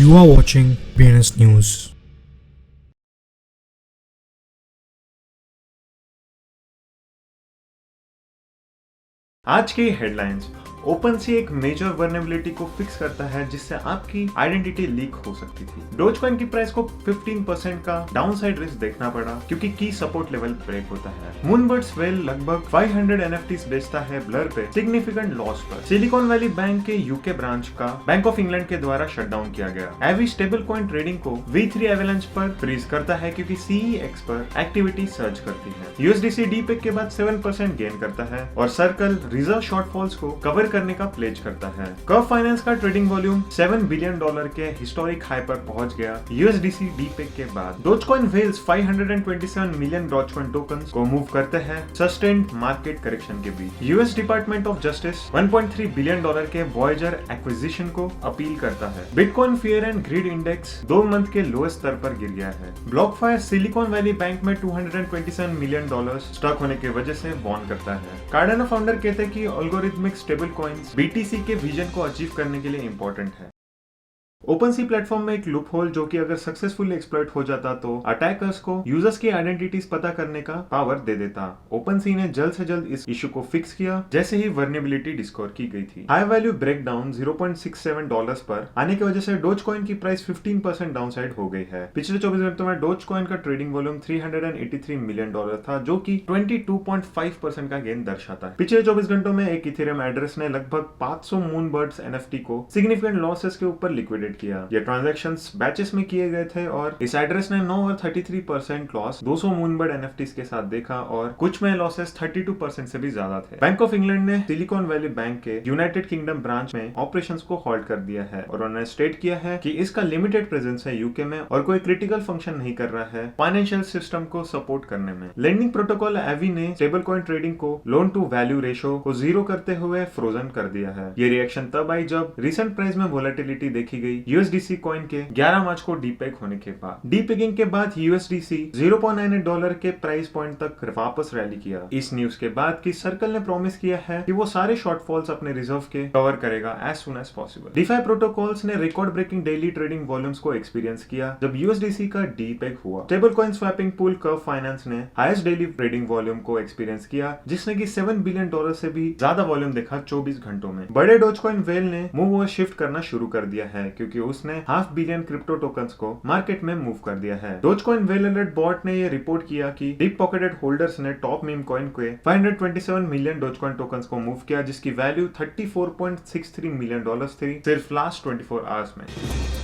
You are watching BNS News. आज की headlines. OpenSea एक मेजर वर्नेबिलिटी को फिक्स करता है जिससे आपकी आइडेंटिटी लीक हो सकती थी। डोजकॉइन की प्राइस को 15% का डाउनसाइड रिस्क देखना पड़ा क्योंकि की सपोर्ट लेवल ब्रेक होता है। मूनबर्ड्स वेल लगभग 500 एनएफटीज बेचता है ब्लर पे सिग्निफिकेंट लॉस पर। सिलिकॉन वैली बैंक के यूके ब्रांच का बैंक ऑफ इंग्लैंड के द्वारा शटडाउन किया गया। एवी स्टेबल कॉइन ट्रेडिंग को V3 एवेलेंच पर फ्रीज करता है क्योंकि CEX पर एक्टिविटी सर्च करती है। यूएसडीसी डीपेक के बाद 7% गेन करता है और सर्कल रिजर्व शॉर्टफॉल्स को कवर करने का प्लेज करता है। कर्व फाइनेंस का ट्रेडिंग वॉल्यूम $7 बिलियन के हिस्टोरिक हाई पर पहुंच गया यूएसडीसी डीपेक के बाद। Dogecoin whales 527 million Dogecoin tokens को मूव करते हैं सस्टेन्ड मार्केट करेक्शन के बीच। US Department of Justice $1.3 billion के वॉयेजर एक्विजिशन को अपील करता है। Bitcoin fear and greed index 2 month के लोएस्ट स्तर पर गिर गया है। ब्लॉकफायर सिलिकॉन वैली बैंक में $227 मिलियन स्टक होने की वजह से वॉर्न करता है। कार्डानो फाउंडर कहते हैं कि एल्गोरिथमिक स्टेबल कॉइन्स BTC के विजन को अचीव करने के लिए इंपॉर्टेंट है। ओपनसी प्लेटफॉर्म में एक लूप होल जो कि अगर सक्सेसफुली एक्सप्लॉइट हो जाता तो अटैकर्स को यूजर्स की आइडेंटिटीज पता करने का पावर दे देता। ओपनसी ने जल्द से जल्द इस इशू को फिक्स किया जैसे ही वर्नेबिलिटी डिस्कवर की गई थी। हाई वैल्यू ब्रेकडाउन $0.67 पर आने की वजह से डोजकॉइन की प्राइस 15% डाउनसाइड हो गई है। पिछले 24 घंटों में डोजकॉइन का ट्रेडिंग वॉल्यूम $383 मिलियन था जो कि 22.5% का गेन दर्शाता है। पिछले 24 घंटों में एक इथेरियम एड्रेस ने लगभग 500 मूनबर्ड्स NFT को सिग्निफिकेंट लॉसेस के ऊपर लिक्विडेट किया। ये ट्रांजैक्शंस बैचेस में किए गए थे और इस एड्रेस ने 9 और 33% लॉस 200 मूनबर्ड NFTs के साथ देखा और कुछ में लॉसेस 32% से भी ज्यादा थे। बैंक ऑफ इंग्लैंड ने सिलिकॉन वैली बैंक के यूनाइटेड किंगडम ब्रांच में ऑपरेशंस को हॉल्ट कर दिया है और उन्होंने स्टेट किया है कि इसका लिमिटेड प्रेजेंस है यूके में और कोई क्रिटिकल फंक्शन नहीं कर रहा है फाइनेंशियल सिस्टम को सपोर्ट करने में। लेंडिंग प्रोटोकॉल एवी ने स्टेबल कॉइन ट्रेडिंग को लोन टू वैल्यू रेशो को 0 करते हुए फ्रोजन कर दिया है। ये रिएक्शन तब आई जब रिसेंट प्राइस में वोलेटिलिटी देखी गई USDC कॉइन के 11 मार्च को डीपेक होने के बाद। डीपेकिंग के बाद USDC $0.98 के प्राइस पॉइंट तक वापस रैली किया। इस न्यूज के बाद कि सर्कल ने प्रॉमिस किया है कि वो सारे शॉर्टफॉल्स अपने रिजर्व के कवर करेगा as soon as possible. DeFi protocols ने record breaking daily trading volumes को एक्सपीरियंस किया जब USDC का डीपेक हुआ। Stable coin swapping pool Curve Finance ने हाईएस्ट डेली ट्रेडिंग वॉल्यूम को एक्सपीरियंस किया जिसने कि $7 बिलियन से भी ज्यादा वॉल्यूम देखा 24 घंटों में। बड़े डोजकॉइन वेल ने मूव और शिफ्ट करना शुरू कर दिया है क्योंकि उसने $500 बिलियन क्रिप्टो टोकन्स को मार्केट में मूव कर दिया है। डोजकॉइन वेल अलर्ट बॉट ने ये रिपोर्ट किया कि डीप पॉकेटेड होल्डर्स ने टॉप मीम कॉइन के 527 मिलियन डोजकॉइन टोकन्स को मूव किया जिसकी वैल्यू $34.63 मिलियन थी सिर्फ लास्ट 24 आवर्स में।